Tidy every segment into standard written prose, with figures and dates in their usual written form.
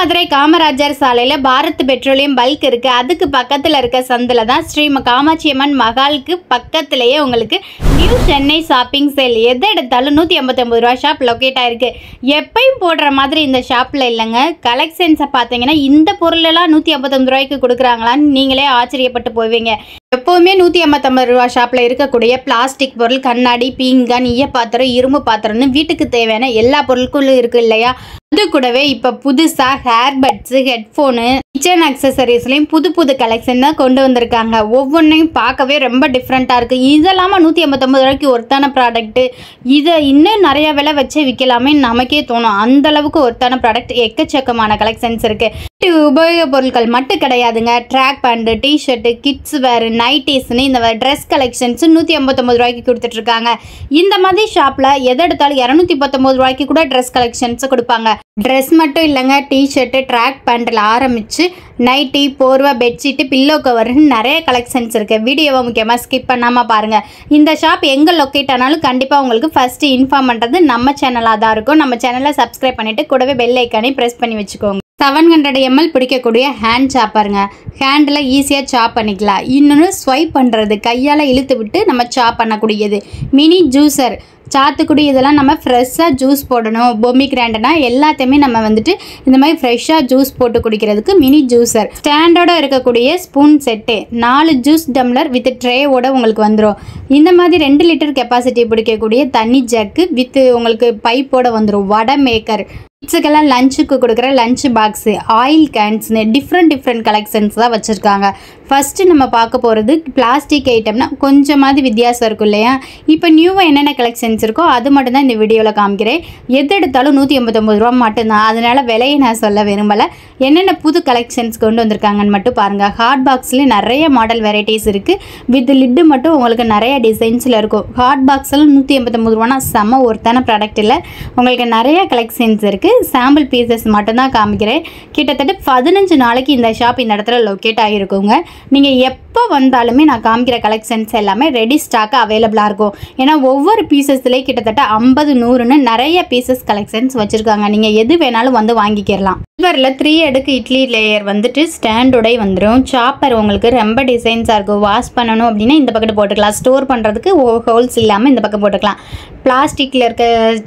மதுரை காமராஜர் சாலையில Bharat petroleum bulk இருக்கு. அதுக்கு பக்கத்துல இருக்க சந்தில தான் ஸ்ரீ காமாட்சி அம்மன் மகாலுக்கு பக்கத்திலேயே உங்களுக்கு நியூ சென்னை ஷாப்பிங் சேல் எதை எடுத்தாலும் 189 ரூபா ஷாப் லொக்கேட் ஆயிருக்கு. எப்பயும் போடுற மாதிரி இந்த ஷாப்ல இல்லைங்க. கலெக்ஷன்ஸை பார்த்தீங்கன்னா இந்த பொருள் எல்லாம் 159 ரூபாய்க்கு கொடுக்குறாங்களான்னு நீங்களே ஆச்சரியப்பட்டு போவீங்க. எப்போவுமே 189 ரூபா ஷாப்பில் இருக்கக்கூடிய பிளாஸ்டிக் பொருள், கண்ணாடி, பீங்கான், ஈய பாத்திரம், இரும்பு பாத்திரம்னு வீட்டுக்கு தேவையான எல்லா பொருட்களும் இருக்குது இல்லையா? அது கூடவே இப்போ புதுசாக ஹேர் பட்ஸு, ஹெட்ஃபோனு, கிச்சன் அக்சசரிஸ்லையும் புது புது கலெக்ஷன் தான் கொண்டு வந்திருக்காங்க. ஒவ்வொன்றையும் பார்க்கவே ரொம்ப டிஃப்ரெண்ட்டாக இருக்குது. இதெல்லாமல் 189 ரூபாய்க்கு ஒருத்தான ப்ராடக்ட்டு. இதை இன்னும் நிறையா விலை வச்சே விற்கலாமே நமக்கே தோணும். அந்தளவுக்கு ஒருத்தான ப்ராடக்ட் எக்கச்சக்கமான கலெக்ஷன்ஸ் இருக்குது. உபயோக பொருட்கள் மட்டும் கிடையாதுங்க. ட்ராக் பேண்ட்டு, டிஷர்ட்டு, கிட்ஸ் வேறு, நைட்டிஸ்னு இந்த ட்ரெஸ் கலெக்ஷன்ஸு 189 ரூபாய்க்கு கொடுத்துட்ருக்காங்க. இந்த மாதிரி ஷாப்பில் எதை எடுத்தாலும் 219 ரூபாய்க்கு கூட ட்ரெஸ் கலெக்ஷன்ஸு கொடுப்பாங்க. ட்ரெஸ் மட்டும் இல்லைங்க, டிஷர்ட்டு, ட்ராக் பேண்ட்டில் ஆரம்பித்து நைட்டி, போர்வை, பெட்ஷீட்டு, பில்லோ கவர்னு நிறைய கலெக்ஷன்ஸ் இருக்குது. வீடியோவை முக்கியமாக ஸ்கிப் பண்ணாமல் பாருங்கள். இந்த ஷாப் எங்கே லொக்கேட் ஆனாலும் கண்டிப்பாக உங்களுக்கு ஃபஸ்ட்டு இன்ஃபார்ம் பண்ணுறது நம்ம சேனலாக தான் இருக்கும். நம்ம சேனலை சப்ஸ்கிரைப் பண்ணிவிட்டு கூடவே பெல் ஐக்கானே ப்ரெஸ் பண்ணி வச்சுக்கோங்க. 700 ml பிடிக்கக்கூடிய ஹேண்ட் சாப்பருங்க. ஹேண்டில் ஈஸியாக சாப் பண்ணிக்கலாம். இன்னொன்று ஸ்வைப் பண்ணுறது, கையால் இழுத்து விட்டு நம்ம சாப் பண்ணக்கூடியது. மினி ஜூஸர், சாத்துக்குடி இதெல்லாம் நம்ம ஃப்ரெஷ்ஷாக ஜூஸ் போடணும். பொம்மி கிராண்டனா எல்லாத்தையுமே நம்ம வந்துட்டு இந்த மாதிரி ஃப்ரெஷ்ஷாக ஜூஸ் போட்டு குடிக்கிறதுக்கு மினி ஜூஸர். ஸ்டாண்டோட இருக்கக்கூடிய spoon set, 4 juice tumbler with ட்ரேவோட உங்களுக்கு வந்துடும். இந்த மாதிரி 2 லிட்டர் கெப்பாசிட்டி பிடிக்கக்கூடிய தண்ணி ஜக்கு வித் உங்களுக்கு பைப்போட வந்துடும். வடை மேக்கர், கிட்ஸுக்கெல்லாம் லஞ்சுக்கு கொடுக்குற லஞ்ச் பாக்ஸு, ஆயில் கேன்ஸ்னு டிஃப்ரெண்ட் கலெக்ஷன்ஸ் தான் வச்சுருக்காங்க. ஃபஸ்ட்டு நம்ம பார்க்க போகிறது பிளாஸ்டிக் ஐட்டம்னா கொஞ்சமாவது வித்தியாசம் இருக்கும் இல்லையா? இப்போ நியூவாக என்னென்ன கலெக்ஷன்ஸ் இருக்கோ அது மட்டும்தான் இந்த வீடியோவில் காமிக்கிறேன். எது எடுத்தாலும் 189 ரூபா மட்டும்தான். அதனால் விலையை நான் சொல்ல விரும்பலை. என்னென்ன புது கலெக்ஷன்ஸ் கொண்டு வந்திருக்காங்கன்னு மட்டும் பாருங்கள். ஹாட் பாக்ஸ்லேயே நிறைய மாடல் வெரைட்டிஸ் இருக்குது. வித் லிட்டு மட்டும் உங்களுக்கு நிறைய டிசைன்ஸில் இருக்கும். ஹாட் பாக்ஸில் 189 ரூபானா செம்ம ஒருத்தான ப்ராடக்ட் இல்லை. உங்களுக்கு நிறைய கலெக்ஷன்ஸ் இருக்குது. சாம்பிள் பீசஸ் மட்டும்தான் காமிக்கிறேன். கிட்டத்தட்ட 15 நாளைக்கு இந்த ஷாப் இந்த இடத்துல லொக்கேட் ஆகிருக்குங்க. நீங்கள் எப்போ வந்தாலுமே நான் காமிக்கிற கலெக்ஷன்ஸ் எல்லாமே ரெடி ஸ்டாக்கு அவைலபிளாக இருக்கும். ஏன்னா ஒவ்வொரு பீசஸ்லேயே கிட்டத்தட்ட 50, 100ன்னு நிறைய பீசஸ் கலெக்ஷன்ஸ் வச்சுருக்காங்க. நீங்கள் எது வேணாலும் வந்து வாங்கிக்கிறலாம். சில்வரில் 3 அடுக்கு இட்லி லேயர் வந்துட்டு ஸ்டாண்டோடய வந்துடும். சாப்பர் உங்களுக்கு ரொம்ப டிசைன்ஸாக இருக்கும். வாஷ் பண்ணணும் அப்படின்னா இந்த பக்கத்து போட்டுக்கலாம். ஸ்டோர் பண்ணுறதுக்கு ஹோல்ஸ் இல்லாமல் இந்த பக்கம் போட்டுக்கலாம். பிளாஸ்டிக்கில் இருக்க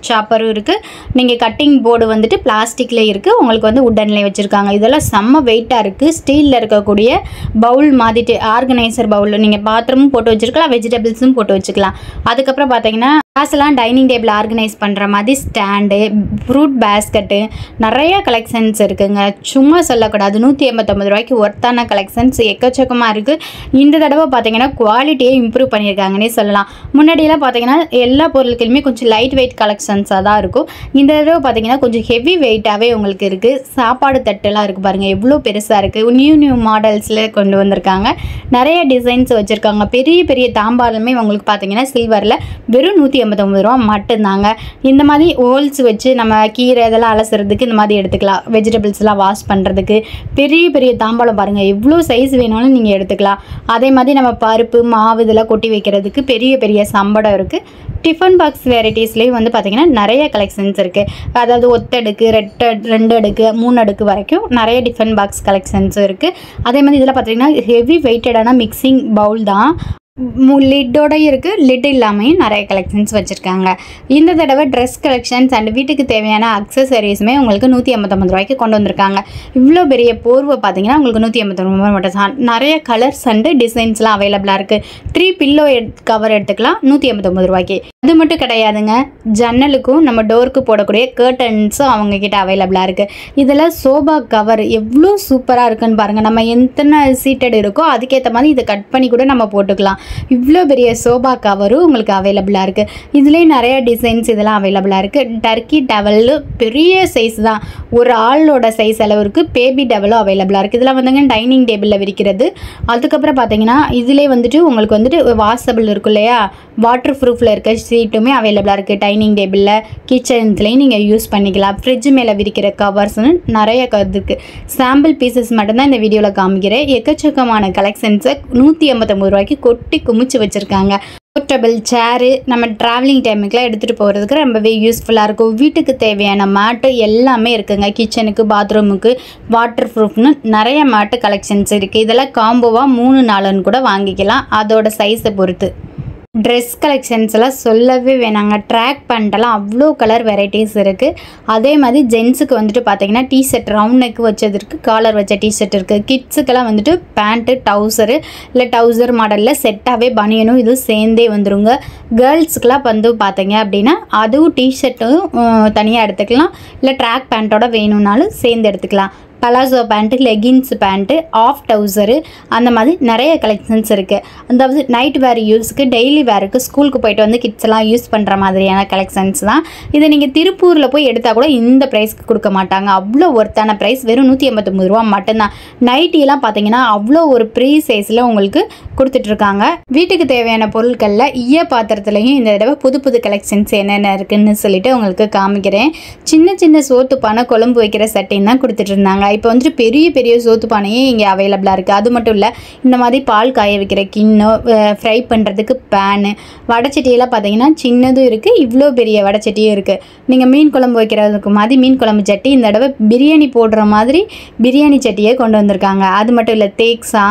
சாப்பரும் இருக்குது. நீங்கள் கட்டிங் போர்டு வந்துட்டு பிளாஸ்டிக்கில் இருக்குது. உங்களுக்கு வந்து உட்டன்லேயே வச்சுருக்காங்க. இதெல்லாம் செம்ம வெயிட்டாக இருக்குது. ஸ்டீலில் இருக்கக்கூடிய பவுல் மாதிரிட்டு ஆர்கனைசர் பவுல், நீங்கள் பாத்திரமும் போட்டு வச்சுருக்கலாம், வெஜிடபிள்ஸும் போட்டு வச்சுக்கலாம். அதுக்கப்புறம் பார்த்தீங்கன்னா கிளாஸ்லாம் டைனிங் டேபிள் ஆர்கனைஸ் பண்ணுற மாதிரி ஸ்டாண்டு, ஃப்ரூட் பேஸ்கெட்டு, நிறைய கலெக்ஷன்ஸ் இருக்குங்க. சும்மா சொல்லக்கூடாது. 189 ரூபாய்க்கு ஒர்த்தான கலெக்ஷன்ஸ் எக்கச்சக்கமாக இருக்குது. இந்த தடவை பார்த்தீங்கன்னா குவாலிட்டியை இம்ப்ரூவ் பண்ணியிருக்காங்கன்னே சொல்லலாம். முன்னாடியெல்லாம் பார்த்தீங்கன்னா எல்லா பொருட்களுமே கொஞ்சம் லைட் வெயிட் கலெக்ஷன்ஸாக தான் இருக்கும். இந்த தடவை பார்த்தீங்கன்னா கொஞ்சம் ஹெவி வெயிட்டாகவே உங்களுக்கு இருக்குது. சாப்பாடு தட்டெல்லாம் இருக்குது பாருங்கள், எவ்வளோ பெருசாக இருக்குது. நியூ மாடல்ஸில் கொண்டு வந்திருக்காங்க. நிறைய டிசைன்ஸ் வச்சுருக்காங்க. பெரிய தாம்பாலுமே உங்களுக்கு பார்த்தீங்கன்னா சில்வரில் வெறும் 189 ரூபா மட்டும்தாங்க. இந்த மாதிரி ஹோல்ஸ் வச்சு நம்ம கீரை இதெல்லாம் அலசுறதுக்கு இந்த மாதிரி எடுத்துக்கலாம். வெஜிடபிள்ஸ்லாம் வாஷ் பண்ணுறதுக்கு பெரிய தாம்பாளம் பாருங்கள், எவ்வளோ சைஸ் வேணாலும் நீங்கள் எடுத்துக்கலாம். அதே மாதிரி நம்ம பருப்பு, மாவு இதெல்லாம் கொட்டி வைக்கிறதுக்கு பெரிய சம்படம் இருக்குது. டிஃபன் பாக்ஸ் வெரைட்டிஸ்லேயும் வந்து பார்த்திங்கன்னா நிறைய கலெக்ஷன்ஸ் இருக்குது. அதாவது ஒத்தடுக்கு, 2 அடுக்கு, 3 அடுக்கு வரைக்கும் நிறைய டிஃபன் பாக்ஸ் கலெக்ஷன்ஸும் இருக்குது. அதே மாதிரி இதில் பார்த்திங்கன்னா ஹெவி வெயிட்டடான மிக்சிங் பவுல் தான். லிட்டோட இருக்குது. லிட் இல்லாமையும் நிறைய கலெக்ஷன்ஸ் வச்சுருக்காங்க. இந்த தடவை ட்ரெஸ் கலெக்ஷன்ஸ் அண்ட் வீட்டுக்கு தேவையான அக்சசரிஸுமே உங்களுக்கு 189 ரூபாய்க்கு கொண்டு வந்திருக்காங்க. இவ்வளோ பெரிய போர்வை பார்த்தீங்கன்னா உங்களுக்கு 189 ரூபாய் மட்டும் தான். நிறைய கலர்ஸ் அண்டு டிசைன்ஸ்லாம் அவைலபிளாக இருக்குது. 3 பில்லோ கவர் எடுத்துக்கலாம் 189 ரூபாய்க்கு. அது மட்டும் கிடையாதுங்க, ஜன்னலுக்கும் நம்ம டோருக்கு போடக்கூடிய கர்டன்ஸும் அவங்கக்கிட்ட அவைலபிளாக இருக்குது. இதில் சோபா கவர் எவ்வளோ சூப்பராக இருக்குன்னு பாருங்கள். நம்ம எத்தனை சீட்டட் இருக்கோ அதுக்கேற்ற மாதிரி இதை கட் பண்ணி கூட நம்ம போட்டுக்கலாம். இவ்வளோ பெரிய சோபா கவரும் உங்களுக்கு அவைலபிளாக இருக்குது. இதுலேயும் நிறைய டிசைன்ஸ் இதெல்லாம் அவைலபிளாக இருக்குது. டர்க்கி டவல் பெரிய சைஸ் தான், ஒரு ஆளோட சைஸ் அளவு இருக்குது. பேபி டவலும் அவைலபிளாக இருக்குது. இதெல்லாம் வந்துங்க டைனிங் டேபிளில் விரிக்கிறது. அதுக்கப்புறம் பார்த்தீங்கன்னா இதிலே வந்துட்டு உங்களுக்கு வந்துட்டு வாஷபிள் இருக்கும் இல்லையா, வாட்டர் ப்ரூஃபில் இருக்க சீட்டுமே அவைலபிளாக இருக்குது. டைனிங் டேபிளில், கிச்சன்ஸ்லேயும் நீங்கள் யூஸ் பண்ணிக்கலாம். ஃப்ரிட்ஜ் மேலே விரிக்கிற கவர்ஸ்னு நிறைய இருக்குது. சாம்பிள் பீசஸ் மட்டும்தான் இந்த வீடியோவில் காமிக்கிறேன். எக்கச்சக்கமான கலெக்ஷன்ஸை 189 ரூபாய்க்கு கொட்டி குமிச்சு வச்சுருக்காங்க. போர்ட்டபிள் சேரு நம்ம ட்ராவலிங் டைமுக்குலாம் எடுத்துகிட்டு போகிறதுக்கு ரொம்பவே யூஸ்ஃபுல்லாக இருக்கும். வீட்டுக்கு தேவையான மேட்டு எல்லாமே இருக்குங்க. கிச்சனுக்கு, பாத்ரூமுக்கு, வாட்டர் ப்ரூஃப்னு நிறைய மேட்டு கலெக்ஷன்ஸ் இருக்குது. இதெல்லாம் காம்போவாக 3-4ன்னு கூட வாங்கிக்கலாம், அதோட சைஸை பொறுத்து. ட்ரெஸ் கலெக்ஷன்ஸ் எல்லாம் சொல்லவே வேணாங்க. ட்ராக் பேண்ட்டெல்லாம் அவ்வளோ கலர் வெரைட்டிஸ் இருக்குது. அதே மாதிரி ஜென்ஸுக்கு வந்துட்டு பார்த்தீங்கன்னா டிஷர்ட் ரவுண்ட் நெக் வச்சது இருக்குது, காலர் வச்ச டிஷர்ட் இருக்குது. கிட்ஸுக்கெல்லாம் வந்துட்டு பேண்ட்டு, டவுசரு இல்லை டவுசர் மாடலில் செட்டாகவே பனியனும் இதுவும் சேர்ந்தே வந்துடுங்க. கேர்ள்ஸுக்கெல்லாம் வந்து பார்த்தீங்க அப்படின்னா அதுவும் டிஷர்ட்டும் தனியாக எடுத்துக்கலாம், இல்லை ட்ராக் பேண்ட்டோட வேணும்னாலும் சேர்ந்து எடுத்துக்கலாம். Palazzo pant, leggings pant, half trouser, அந்த மாதிரி நிறைய கலெக்ஷன்ஸ் இருக்குது. அதாவது நைட் வேர் யூஸுக்கு, டெய்லி வேருக்கு, ஸ்கூலுக்கு போயிட்டு வந்து கிட்ஸ் எல்லாம் யூஸ் பண்ணுற மாதிரியான கலெக்ஷன்ஸ் தான். இதை நீங்கள் திருப்பூரில் போய் எடுத்தால் கூட இந்த ப்ரைஸ்க்கு கொடுக்க மாட்டாங்க. அவ்வளோ ஒர்த்தான ப்ரைஸ், வெறும் 189 ரூபா மட்டும்தான். நைட்டியெல்லாம் பார்த்தீங்கன்னா அவ்வளோ ஒரு ப்ரீ சைஸில் உங்களுக்கு கொடுத்துட்ருக்காங்க. வீட்டுக்கு தேவையான பொருட்களில் ஈய பாத்திரத்துலையும் இந்த தடவை புது புது கலெக்ஷன்ஸ் என்னென்ன இருக்குதுன்னு சொல்லிட்டு உங்களுக்கு காமிக்கிறேன். சின்ன சின்ன சோத்து பானை, குழம்பு வைக்கிற சட்டைன்னு தான் கொடுத்துட்டு இருந்தாங்க. இப்போ வந்துட்டு பெரிய பெரிய சோத்து பானையே இங்கே அவைலபிளாக இருக்குது. அது மட்டும் இல்லை, இந்த மாதிரி பால் காய வைக்கிற கிண்ணம், ஃப்ரை பண்ணுறதுக்கு பேனு, வடைச்சட்டியெல்லாம் பார்த்தீங்கன்னா சின்னதும் இருக்குது, இவ்வளோ பெரிய வடைச்சட்டியும் இருக்குது. நீங்கள் மீன் குழம்பு வைக்கிறதுக்கு மாதிரி மீன் குழம்பு சட்டி, இந்த தடவை பிரியாணி போடுற மாதிரி பிரியாணி சட்டியை கொண்டு வந்திருக்காங்க. அது மட்டும் இல்லை, தேக்ஸா,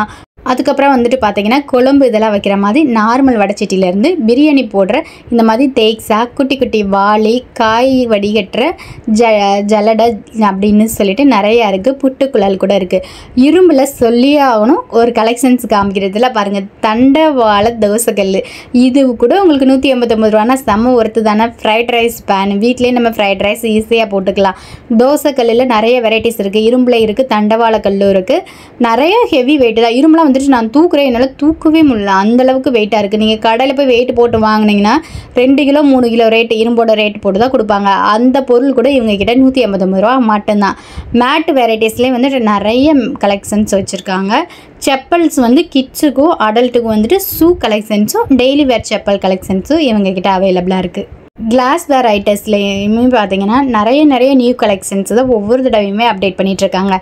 அதுக்கப்புறம் வந்துட்டு பார்த்தீங்கன்னா குழம்பு இதெல்லாம் வைக்கிற மாதிரி நார்மல் வடைச்சட்டியிலேருந்து பிரியாணி போடுற இந்த மாதிரி தேக்ஸா, குட்டி குட்டி வாளி, காய் வடிகட்டுற ஜலடை அப்படின்னு சொல்லிட்டு நிறையா இருக்குது. புட்டுக்குழல் கூட இருக்குது. இரும்பில் சொல்லியே ஆகணும் ஒரு கலெக்ஷன்ஸ் காமிக்கிறதுல பாருங்கள், தண்டவாள தோசைக்கல். இது கூட உங்களுக்கு 189 ரூபானா செம்ம ஒர்த்து தானே. ஃப்ரைட் ரைஸ் பேன், வீட்லேயே நம்ம ஃப்ரைட் ரைஸ் ஈஸியாக போட்டுக்கலாம். தோசைக்கல்லில் நிறைய வெரைட்டிஸ் இருக்குது. இரும்பில் இருக்குது, தண்டவாள கல்லும் இருக்குது. நிறைய ஹெவி வெயிட் தான். இரும்புலாம் வந்துட்டு நான் தூக்குறேன், என்னால் தூக்கவே முடியல, அந்தளவுக்கு வெயிட்டாக இருக்குது. நீங்கள் கடையில் போய் வெயிட் போட்டு வாங்கினீங்கன்னா 2 கிலோ 3 கிலோ ரேட்டு, இரும்போட ரேட் போட்டு தான் கொடுப்பாங்க. அந்த பொருள் கூட இவங்க கிட்ட 189 ரூபா மட்டும்தான். மேட் வெரைட்டிஸ்லேயே வந்துட்டு நிறைய கலெக்ஷன்ஸ் வச்சுருக்காங்க. செப்பல்ஸ் வந்து கிட்ஸுக்கும் அடல்ட்டுக்கும் வந்துட்டு ஷூ கலெக்ஷன்ஸும், டெய்லி வேர் செப்பல் கலெக்ஷன்ஸும் இவங்ககிட்ட அவைலபிளாக இருக்குது. கிளாஸ் வேர் ஐட்டம்ஸ்லேயுமே பார்த்தீங்கன்னா நிறைய நியூ கலெக்ஷன்ஸ் தான் ஒவ்வொரு தடவையுமே அப்டேட் பண்ணிகிட்ருக்காங்க.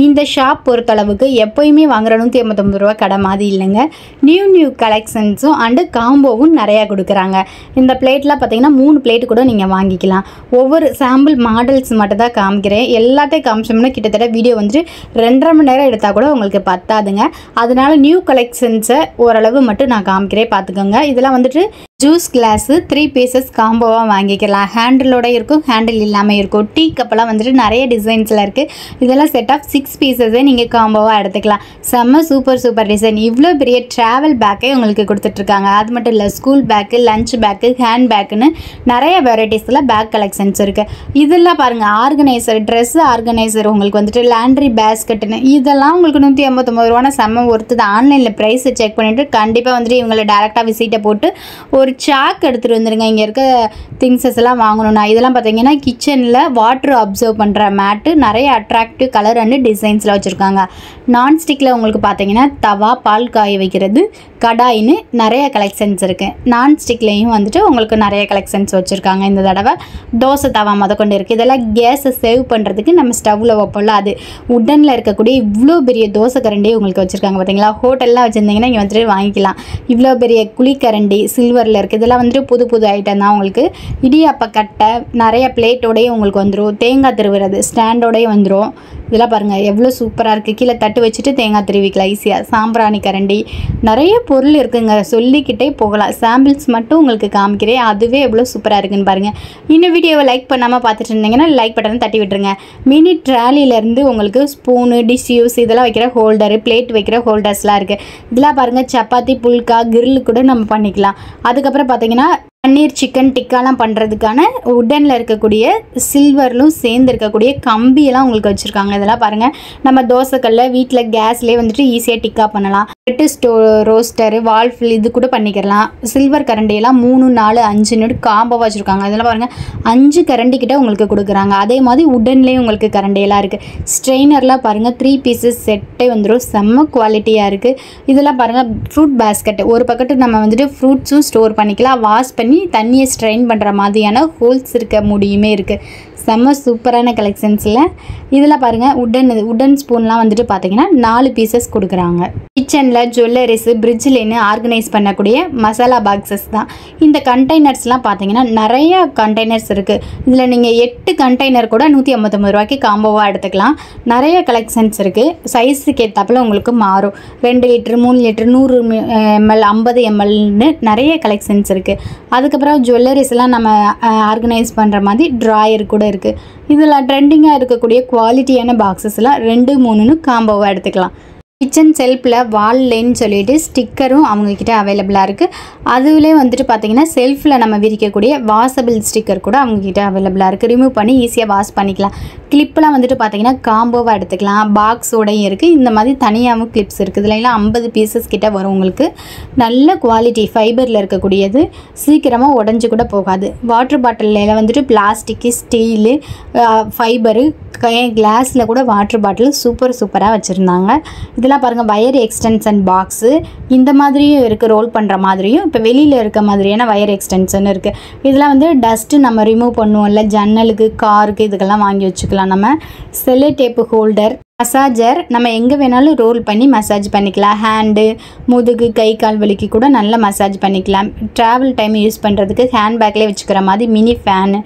இந்த ஷாப் பொறுத்தளவுக்கு எப்போயுமே வாங்குற 189 ரூபா கடை மாதிரி இல்லைங்க. நியூ கலெக்ஷன்ஸும் அண்டு காம்போவும் நிறையா கொடுக்குறாங்க. இந்த பிளேட்லாம் பார்த்தீங்கன்னா 3 பிளேட்டு கூட நீங்கள் வாங்கிக்கலாம். ஒவ்வொரு சாம்பிள் மாடல்ஸ் மட்டும் தான் காமிக்கிறேன். எல்லாத்தையும் காமிச்சோம்னா கிட்டத்தட்ட வீடியோ வந்துட்டு 2.5 மணி நேரம் எடுத்தால் கூட உங்களுக்கு பத்தாதுங்க. அதனால் நியூ கலெக்ஷன்ஸை ஓரளவு மட்டும் நான் காமிக்கிறேன், பார்த்துக்கோங்க. இதெல்லாம் வந்துட்டு ஜூஸ் கிளாஸு 3 பீசஸ் காம்போவாக வாங்கிக்கலாம். ஹேண்டிலோட இருக்கும், ஹேண்டில் இல்லாமல் இருக்கும். டீ கப்பெல்லாம் வந்துட்டு நிறைய டிசைன்ஸில் இருக்குது. இதெல்லாம் செட் ஆஃப் 6 பீசஸே நீங்கள் காம்போவாக எடுத்துக்கலாம். செம்ம சூப்பர் டிசைன். இவ்வளோ பெரிய ட்ராவல் பேக்கே உங்களுக்கு கொடுத்துட்ருக்காங்க. அது மட்டும் இல்லை, school bag, lunch bag, hand பேக்குன்னு நிறைய வெரைட்டிஸில் பேக் கலெக்ஷன்ஸ் இருக்குது. இதெல்லாம் பாருங்கள், ஆர்கனைசர், ட்ரெஸ் ஆர்கனைசர், உங்களுக்கு வந்துட்டு லேண்ட்ரி பேஸ்கெட்டுன்னு, இதெல்லாம் உங்களுக்கு 189 ரூபானா செம்ம ஒர்த்து தான். ஆன்லைனில் ப்ரைஸை செக் பண்ணிவிட்டு கண்டிப்பாக வந்துட்டு இவங்களை டேரெக்டாக விசிட்டை போட்டு ஒரு சாக் எடுத்துகிட்டு வந்துடுங்க. இங்கே இருக்க திங்ஸஸ் எல்லாம் வாங்கணும்னா இதெல்லாம் பார்த்தீங்கன்னா கிச்சனில் வாட்டர் அப்சர்வ் பண்ணுற மேட்டு, நிறைய அட்ராக்டிவ் கலர் அண்டு டிசைன்ஸில் வச்சுருக்காங்க. நான்ஸ்டிக்கில் உங்களுக்கு பார்த்தீங்கன்னா தவா, பால் காய வைக்கிறது, கடாயின்னு நிறைய கலெக்ஷன்ஸ் இருக்குது. நான்ஸ்டிக்லேயும் வந்துட்டு உங்களுக்கு நிறைய கலெக்ஷன்ஸ் வச்சுருக்காங்க. இந்த தடவை தோசை தவா கொண்டு இருக்குது. இதெல்லாம் கேஸை சேவ் பண்ணுறதுக்கு நம்ம ஸ்டவ்வில் வைப்போம்ல, அது உட்டனில் இருக்கக்கூடிய இவ்வளோ பெரிய தோசை கரண்டி உங்களுக்கு வச்சுருக்காங்க. பார்த்தீங்களா, ஹோட்டல்லாம் வச்சுருந்தீங்கன்னா இங்கே வந்துட்டு வாங்கிக்கலாம். இவ்வளோ பெரிய குழிக்கரண்டி சில்வரில் இருக்குது. இதெல்லாம் வந்துட்டு புது ஐட்டம் தான். உங்களுக்கு இடியாப்ப கட்டை நிறைய பிளேட்டோடையே உங்களுக்கு வந்துடும். தேங்காய் திருவுறது ஸ்டாண்டோடையே வந்துடும். இதெல்லாம் பாருங்கள் எவ்வளோ சூப்பராக இருக்குது. கீழே தட்டு வச்சுட்டு தேங்காய் திருவிக்கலாம் ஈஸியாக. சாம்பிராணி கரண்டி, நிறைய பொருள் இருக்குங்க, சொல்லிக்கிட்டே போகலாம். சாம்பிள்ஸ் மட்டும் உங்களுக்கு காமிக்கிறேன், அதுவே எவ்வளோ சூப்பராக இருக்குன்னு பாருங்கள். இந்த வீடியோவை லைக் பண்ணாமல் பார்த்துட்டு இருந்தீங்கன்னா லைக் பட்டனை தட்டி விட்டுருங்க. மினி ட்ராலிலேருந்து உங்களுக்கு ஸ்பூனு, டிஷ்யூஸ், இதெல்லாம் வைக்கிற ஹோல்டரு, பிளேட் வைக்கிற ஹோல்டர்ஸ்லாம் இருக்குது. இதெல்லாம் பாருங்கள், சப்பாத்தி, புல்கா, கிரில் கூட நம்ம பண்ணிக்கலாம். அதுக்கப்புறம் பார்த்தீங்கன்னா பன்னீர், சிக்கன் டிக்காலாம் பண்ணுறதுக்கான உட்டனில் இருக்கக்கூடிய சில்வர்லும் சேர்ந்து இருக்கக்கூடிய கம்பியெல்லாம் உங்களுக்கு வச்சுருக்காங்க. இதெல்லாம் பாருங்கள், நம்ம தோசைக்கல்ல வீட்டில் கேஸ்லேயே வந்துட்டு ஈஸியாக டிக்கா பண்ணலாம். பிரெட்டு ரோஸ்டரு, வால்ஃபில் இது கூட பண்ணிக்கலாம். சில்வர் கரண்டியெல்லாம் 3, 4, 5 காம்போவாக வச்சுருக்காங்க. இதெல்லாம் பாருங்கள், 5 கரண்டி கிட்ட உங்களுக்கு கொடுக்குறாங்க. அதே மாதிரி உட்டன்லேயும் உங்களுக்கு கரண்டியெல்லாம் இருக்குது. ஸ்ட்ரெயினர்லாம் பாருங்கள், 3 பீசஸ் செட்டே வந்துடும். செம்ம குவாலிட்டியாக இருக்குது. இதெல்லாம் பாருங்கள், ஃப்ரூட் பேஸ்கெட், ஒரு பக்கெட்டு நம்ம வந்துட்டு ஃப்ரூட்ஸும் ஸ்டோர் பண்ணிக்கலாம். வாஷ் பண்ணி தண்ணியை ஸ்ட்ரெயின் பண்ணுற மாதிரியான ஹோல்ஸ் இருக்க முடியுமே இருக்குது. செம்ம சூப்பரான கலெக்ஷன்ஸில் இதில் பாருங்கள் உட்டன் ஸ்பூன்லாம் வந்துட்டு பார்த்தீங்கன்னா 4 பீசஸ் கொடுக்குறாங்க. கிச்சனில் ஜுவல்லரிஸு பிரிட்ஜிலேன்னு ஆர்கனைஸ் பண்ணக்கூடிய மசாலா பாக்ஸஸ் தான். இந்த கண்டெய்னர்ஸ்லாம் பார்த்தீங்கன்னா நிறையா கண்டெய்னர்ஸ் இருக்குது. இதில் நீங்கள் 8 கண்டெய்னர் கூட 159 ரூபாய்க்கு காம்போவாக எடுத்துக்கலாம். நிறைய கலெக்ஷன்ஸ் இருக்குது. சைஸுக்கு ஏற்றாப்புல உங்களுக்கு மாறும். 2 லிட்டர் 3 லிட்டர் 100 ml 50 mlன்னு நிறைய கலெக்ஷன்ஸ் இருக்குது. அதுக்கப்புறம் ஜுவல்லரிஸ்லாம் நம்ம ஆர்கனைஸ் பண்ணுற மாதிரி ட்ராயர் கூட இருக்குது. இதில் ட்ரெண்டிங்காக இருக்கக்கூடிய குவாலிட்டியான பாக்ஸஸ்லாம் 2 3ன்னு காம்போவாக எடுத்துக்கலாம். கிச்சன் செல்ஃபில் வால்லைன்னு சொல்லிட்டு ஸ்டிக்கரும் அவங்கக்கிட்ட அவைலபிளாக இருக்குது. அதுவிலே வந்துட்டு பார்த்திங்கன்னா செல்ஃபில் நம்ம விரிக்கக்கூடிய வாஷபிள் ஸ்டிக்கர் கூட அவங்கக்கிட்ட அவைலபிளாக இருக்குது. ரிமூவ் பண்ணி ஈஸியாக வாஷ் பண்ணிக்கலாம். கிளிப்லாம் வந்துட்டு பார்த்திங்கன்னா காம்போவாக எடுத்துக்கலாம். பாக்ஸோடையும் இருக்குது. இந்த மாதிரி தனியாகவும் கிளிப்ஸ் இருக்குது. இதுலாம் 50 பீசஸ் கிட்ட வரும். உங்களுக்கு நல்ல குவாலிட்டி ஃபைபரில் இருக்கக்கூடியது, சீக்கிரமாக உடஞ்சி கூட போகாது. வாட்டர் பாட்டிலில் வந்துட்டு பிளாஸ்டிக்கு, ஸ்டீலு, ஃபைபரு, கிளாஸில் கூட வாட்டர் பாட்டில் சூப்பராக வச்சுருந்தாங்க. இதெல்லாம் பாருங்கள் வயர் எக்ஸ்டென்ஷன் பாக்ஸு இந்த மாதிரியும் இருக்குது. ரோல் பண்ணுற மாதிரியும் இப்போ வெளியில் இருக்க மாதிரியான வயர் எக்ஸ்டென்ஷன் இருக்குது. இதெல்லாம் வந்து டஸ்ட்டு நம்ம ரிமூவ் பண்ணுவோம்ல, ஜன்னலுக்கு, காருக்கு, இதுக்கெல்லாம் வாங்கி வச்சுக்கலாம். நம்ம செல்லோ டேப்பு ஹோல்டர், மசாஜர் நம்ம எங்கே வேணாலும் ரோல் பண்ணி மசாஜ் பண்ணிக்கலாம். ஹேண்டு, முதுகு, கை கால் வலிக்கு கூட நல்லா மசாஜ் பண்ணிக்கலாம். ட்ராவல் டைம் யூஸ் பண்ணுறதுக்கு ஹேண்ட்பேக்லேயே வச்சுக்கிற மாதிரி mini fan,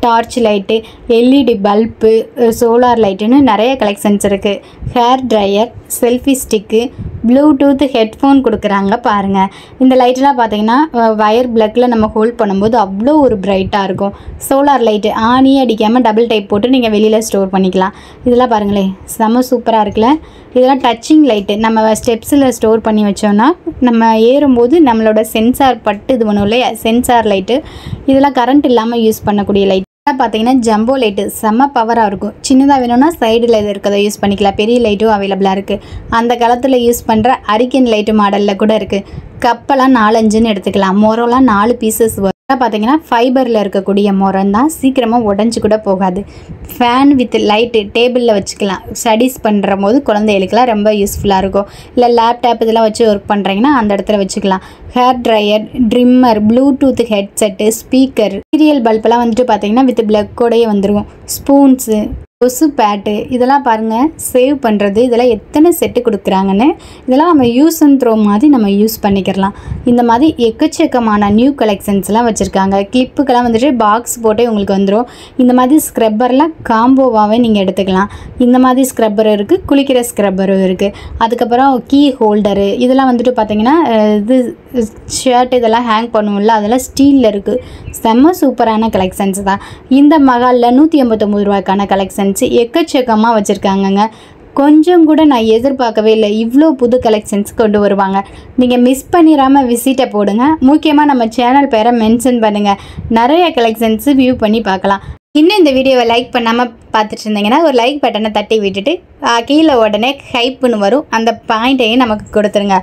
torch light, LED bulb, solar லைட்டுன்னு நிறைய கலெக்ஷன்ஸ் இருக்குது. Hair dryer, selfie stick, bluetooth headphone கொடுக்குறாங்க பாருங்கள். இந்த லைட்டெலாம் பார்த்தீங்கன்னா வயர் ப்ளக்கில் நம்ம ஹோல்ட் பண்ணும்போது அவ்வளோ ஒரு பிரைட்டாக இருக்கும். சோலார் லைட்டு ஆணியே அடிக்காமல் டபுள் டைப் போட்டு நீங்கள் வெளியில் ஸ்டோர் பண்ணிக்கலாம். இதெல்லாம் பாருங்களேன் செம்ம சூப்பராக இருக்குல்ல. இதெல்லாம் டச்சிங் லைட்டு நம்ம ஸ்டெப்ஸில் ஸ்டோர் பண்ணி வச்சோன்னா நம்ம ஏறும்போது நம்மளோட சென்சார் பட்டு இது பண்ணும் இல்லையா, சென்சார் லைட்டு. இதெல்லாம் கரண்ட் இல்லாமல் யூஸ் பண்ணக்கூடிய லைட். பார்த்தீங்கன்னா ஜம்போ லைட்டு செம்ம பவராக இருக்கும். சின்னதாக வேணும்னா சைடில் இது இருக்கிறத யூஸ் பண்ணிக்கலாம். பெரிய லைட்டும் அவைலபிளாக இருக்குது. அந்த காலத்தில் யூஸ் பண்ணுற அரிக்கன் லைட்டு மாடலில் கூட இருக்குது. கப்பெல்லாம் 4-5ன்னு எடுத்துக்கலாம். மொரம்லாம் 4 பீசஸ் வரும். பார்த்தீங்கன்னா ஃபைபரில் இருக்கக்கூடிய மொரம் தான், சீக்கிரமாக உடஞ்சி கூட போகாது. ஃபேன் வித் லைட்டு டேபிளில் வச்சுக்கலாம். ஸ்டடீஸ் பண்ணுற போது குழந்தைகளுக்குலாம் ரொம்ப யூஸ்ஃபுல்லாக இருக்கும். இல்லை லேப்டாப் இதெல்லாம் வச்சு ஒர்க் பண்ணுறீங்கன்னா அந்த இடத்துல வச்சுக்கலாம். Hair dryer, trimmer, bluetooth headset, speaker, serial பல்பெல்லாம் வந்துட்டு பார்த்தீங்கன்னா வித் ப்ளக்கோடையே வந்துடும். ஸ்பூன்ஸு, கொசு பேட்டு, இதெல்லாம் பாருங்கள் சேவ் பண்ணுறது. இதெல்லாம் எத்தனை செட்டு கொடுக்குறாங்கன்னு. இதெல்லாம் நம்ம யூஸ் அண்ட் த்ரோ மாதிரி நம்ம யூஸ் பண்ணிக்கிறலாம். இந்த மாதிரி எக்கச்சக்கமான நியூ கலெக்ஷன்ஸ்லாம் வச்சுருக்காங்க. கிளிப்புக்கெல்லாம் வந்துட்டு பாக்ஸ் போட்டே உங்களுக்கு வந்துடும். இந்த மாதிரி ஸ்க்ரப்பர்லாம் காம்போவாகவே நீங்கள் எடுத்துக்கலாம். இந்த மாதிரி ஸ்க்ரப்பர் இருக்குது, குளிக்கிற ஸ்க்ரப்பரும் இருக்குது. அதுக்கப்புறம் கீ ஹோல்டரு, இதெல்லாம் வந்துட்டு பார்த்திங்கன்னா இது ஷர்ட் இதெல்லாம் ஹேங் பண்ணுவோம்ல, அதெல்லாம் ஸ்டீலில் இருக்குது. செம்ம சூப்பரான கலெக்ஷன்ஸ் தான். இந்த மகாலில் 189 ரூபாய்க்கான கலெக்ஷன்ஸ் எக்கச்சக்கமாக வச்சுருக்காங்கங்க. கொஞ்சம் கூட நான் எதிர்பார்க்கவே இல்லை இவ்வளோ புது கலெக்ஷன்ஸ் கொண்டு வருவாங்க. நீங்கள் மிஸ் பண்ணிடாமல் விசிட்டை போடுங்க. முக்கியமாக நம்ம சேனல் பேரை மென்ஷன் பண்ணுங்கள். நிறைய கலெக்ஷன்ஸு வியூ பண்ணி பார்க்கலாம். இன்னும் இந்த வீடியோவை லைக் பண்ணாமல் பார்த்துட்டு இருந்தீங்கன்னா ஒரு லைக் பட்டனை தட்டி விட்டுட்டு கீழே உடனே ஹைப்புன்னு வரும், அந்த பாயிண்ட்டையும் நமக்கு கொடுத்துருங்க.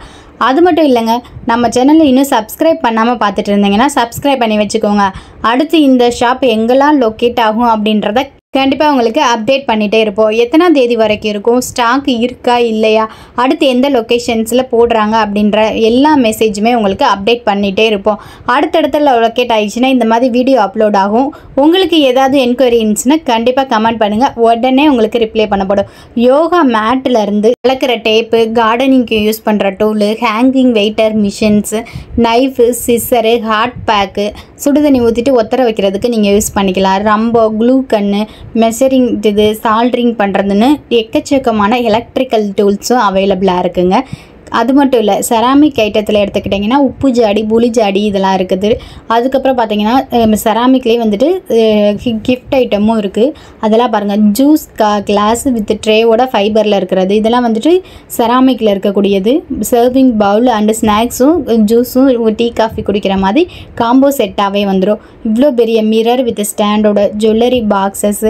அது மட்டும் இல்லைங்க, நம்ம சேனலில் இன்னும் சப்ஸ்கிரைப் பண்ணாமல் பார்த்துட்டு இருந்தீங்கன்னா சப்ஸ்கிரைப் பண்ணி வச்சுக்கோங்க. அடுத்து இந்த ஷாப் எங்கெல்லாம் லொக்கேட் ஆகும் அப்படின்றத கண்டிப்பாக உங்களுக்கு அப்டேட் பண்ணிகிட்டே இருப்போம். எத்தனாம் தேதி வரைக்கும் இருக்கும், ஸ்டாக் இருக்கா இல்லையா, அடுத்து எந்த லொக்கேஷன்ஸில் போடுறாங்க அப்படின்ற எல்லா மெசேஜுமே உங்களுக்கு அப்டேட் பண்ணிகிட்டே இருப்போம். அடுத்தடுத்த லொக்கேட் ஆகிடுச்சுன்னா இந்த மாதிரி வீடியோ அப்லோட் ஆகும். உங்களுக்கு ஏதாவது என்கொயரி இருந்துச்சுன்னா கண்டிப்பாக கமெண்ட் பண்ணுங்கள், உடனே உங்களுக்கு ரிப்ளை பண்ணப்படும். யோகா மேட்டிலேருந்து வளர்க்குற டேப்பு, கார்டனிங்க்கு யூஸ் பண்ணுற tool, hanging waiter machines, knife, scissor, hot pack, சுடுதண்ணி ஊற்றிட்டு ஒத்தர வைக்கிறதுக்கு நீங்கள் யூஸ் பண்ணிக்கலாம். ரம்போ, க்ளூ கன்னு, மெஷரிங் இது, சால்ட்ரிங் பண்ணுறதுன்னு எக்கச்சக்கமான எலக்ட்ரிக்கல் டூல்ஸும் அவைலபிளாக இருக்குங்க. அது மட்டும் இல்லை, செராமிக் ஐட்டத்தில் எடுத்துக்கிட்டிங்கன்னா உப்பு ஜாடி, புளி ஜாடி இதெல்லாம் இருக்குது. அதுக்கப்புறம் பார்த்திங்கன்னா செராமிக்லேயே வந்துட்டு கிஃப்ட் ஐட்டமும் இருக்குது. அதெல்லாம் பாருங்கள், ஜூஸ் கிளாஸ் வித் ட்ரேவோட ஃபைபரில் இருக்கிறது. இதெல்லாம் வந்துட்டு செராமிக்கில் இருக்கக்கூடியது. சர்விங் பவுல் அண்டு ஸ்நாக்ஸும் ஜூஸும் டீ காஃபி குடிக்கிற மாதிரி காம்போ செட்டாகவே வந்துடும். இவ்வளோ பெரிய மிரர் வித் ஸ்டாண்டோட jewellery boxes,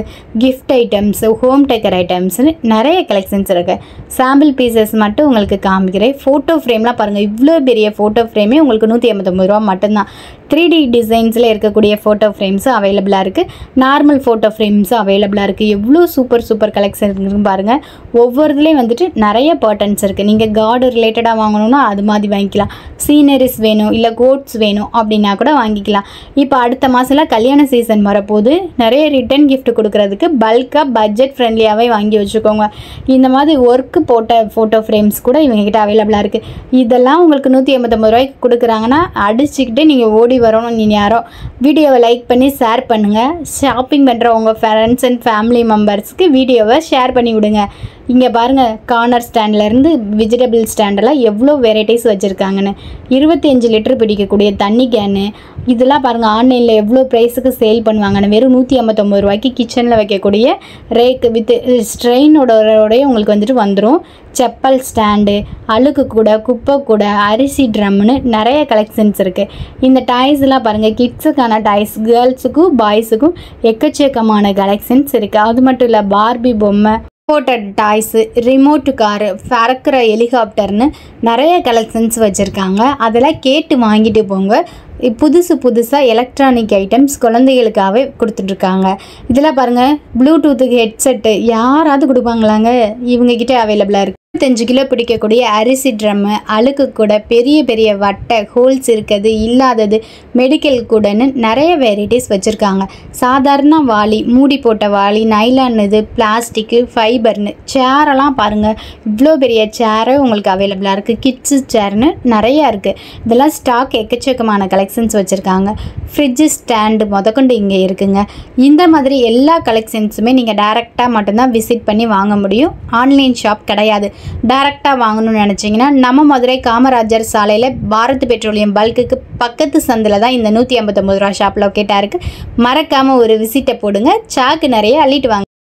gift items, home decor ஐட்டம்ஸ்னு நிறைய கலெக்ஷன்ஸ் இருக்குது. சாம்பிள் பீசஸ் மட்டும் உங்களுக்கு காமிக்கிறேன். ஃபோட்டோ ஃப்ரேம்லாம் பாருங்கள், இவ்வளோ பெரிய ஃபோட்டோ ஃப்ரேமே உங்களுக்கு 189 ரூபா மட்டும்தான். 3D டிசைன்ஸில் இருக்கக்கூடிய ஃபோட்டோ ஃப்ரேம்ஸும் அவைலபிளாக இருக்குது. நார்மல் ஃபோட்டோ ஃப்ரேம்ஸும் அவைலபிளாக இருக்குது. எவ்வளோ சூப்பர் கலெக்ஷன் இருக்குன்னு பாருங்கள். ஒவ்வொருதுலேயும் வந்துட்டு நிறைய பேட்டர்ன்ஸ் இருக்குது. நீங்கள் கார்டு ரிலேட்டடாக வாங்கணுன்னா அது மாதிரி வாங்கிக்கலாம். சீனரிஸ் வேணும், இல்லை கோட்ஸ் வேணும் அப்படின்னா கூட வாங்கிக்கலாம். இப்போ அடுத்த மாதம்லாம் கல்யாண சீசன் வரப்போது நிறைய ரிட்டன் கிஃப்ட் கொடுக்குறதுக்கு பல்காக பட்ஜெட் ஃப்ரெண்ட்லியாகவே வாங்கி வச்சுக்கோங்க. இந்த மாதிரி ஒர்க்கு போட்ட ஃபோட்டோ ஃப்ரேம்ஸ் கூட இவங்ககிட்ட அவைலபிளாக இருக்குது. இதெல்லாம் உங்களுக்கு 189 ரூபாய்க்கு கொடுக்குறாங்கன்னா அடிச்சுக்கிட்டு நீங்கள் ஓடி வரணும். நீங்கள் யாரோ வீடியோவை லைக் பண்ணி ஷேர் பண்ணுங்கள். ஷாப்பிங் பண்ணுற உங்கள் ஃப்ரெண்ட்ஸ் அண்ட் ஃபேமிலி மெம்பர்ஸ்க்கு வீடியோவை ஷேர் பண்ணி விடுங்க. இங்கே பாருங்கள், கார்னர் ஸ்டாண்ட்லேருந்து வெஜிடபிள் ஸ்டாண்டெல்லாம் எவ்வளோ வெரைட்டிஸ் வச்சுருக்காங்கன்னு. 25 லிட்டர் பிடிக்கக்கூடிய தண்ணி கேனு இதெல்லாம் பாருங்கள், ஆன்லைனில் எவ்வளோ ப்ரைஸுக்கு சேல் பண்ணுவாங்கன்னு. வெறும் 159 ரூபாய்க்கு கிச்சனில் வைக்கக்கூடிய ரேக் வித் ஸ்ட்ரெயினோடய உங்களுக்கு வந்துட்டு வந்துடும். செப்பல் ஸ்டாண்டு, அழுக்கு கூட, குப்பை கூட, அரிசி ட்ரம்னு நிறைய கலெக்ஷன்ஸ் இருக்குது. இந்த டாய்ஸ்லாம் பாருங்கள், கிட்ஸுக்கான டாய்ஸ், கேர்ள்ஸுக்கும் பாய்ஸுக்கும் எக்கச்சக்கமான கலெக்ஷன்ஸ் இருக்குது. அது மட்டும் இல்லை, பார்பி பொம்மை, போட்டட் டாய்ஸு, ரிமோட்டு காரு, பறக்கிற ஹெலிகாப்டர்னு நிறைய கலெக்ஷன்ஸ் வச்சுருக்காங்க. அதெல்லாம் கேட்டு வாங்கிட்டு போங்க. புதுசாக எலக்ட்ரானிக் ஐட்டம்ஸ் குழந்தைகளுக்காகவே கொடுத்துட்ருக்காங்க. இதெல்லாம் பாருங்கள், ப்ளூடூத்துக்கு ஹெட்செட்டு யாராவது கொடுப்பாங்களாங்க, இவங்ககிட்ட அவைலபிளாக இருக்குது. 25 கிலோ பிடிக்கக்கூடிய அரிசி ட்ரம்மு, அழுக்கு கூட, பெரிய வட்டை, ஹோல்ஸ் இருக்கிறது, இல்லாதது, மெடிக்கல் கூடன்னு நிறைய வெரைட்டிஸ் வச்சுருக்காங்க. சாதாரண வாளி, மூடி போட்ட வாளி, நைலான், இது பிளாஸ்டிக்கு, ஃபைபர்னு சேரெல்லாம் பாருங்கள், இவ்வளோ பெரிய சேரு உங்களுக்கு அவைலபிளாக இருக்குது. கிட்ஸு சேர்னு நிறையா இருக்குது. இதெல்லாம் ஸ்டாக் எக்கச்சக்கமான கலெக்ஷன்ஸ் வச்சுருக்காங்க. ஃப்ரிட்ஜு ஸ்டாண்டு முதற்கொண்டு இங்கே இருக்குங்க. இந்த மாதிரி எல்லா கலெக்ஷன்ஸுமே நீங்கள் டேரெக்டாக மட்டும்தான் விசிட் பண்ணி வாங்க முடியும். ஆன்லைன் ஷாப் கிடையாது. டைரெக்டாக வாங்கணும்னு நினச்சிங்கன்னா நம்ம மதுரை காமராஜர் சாலையில் பாரத் பெட்ரோலியம் பல்க்குக்கு பக்கத்து சந்தில் தான் இந்த 189 ரூபா ஷாப் லொக்கேட்டாக இருக்குது. மறக்காமல் ஒரு விசிட்டை போடுங்க. சாக்கு நிறைய அள்ளிட்டு வாங்க.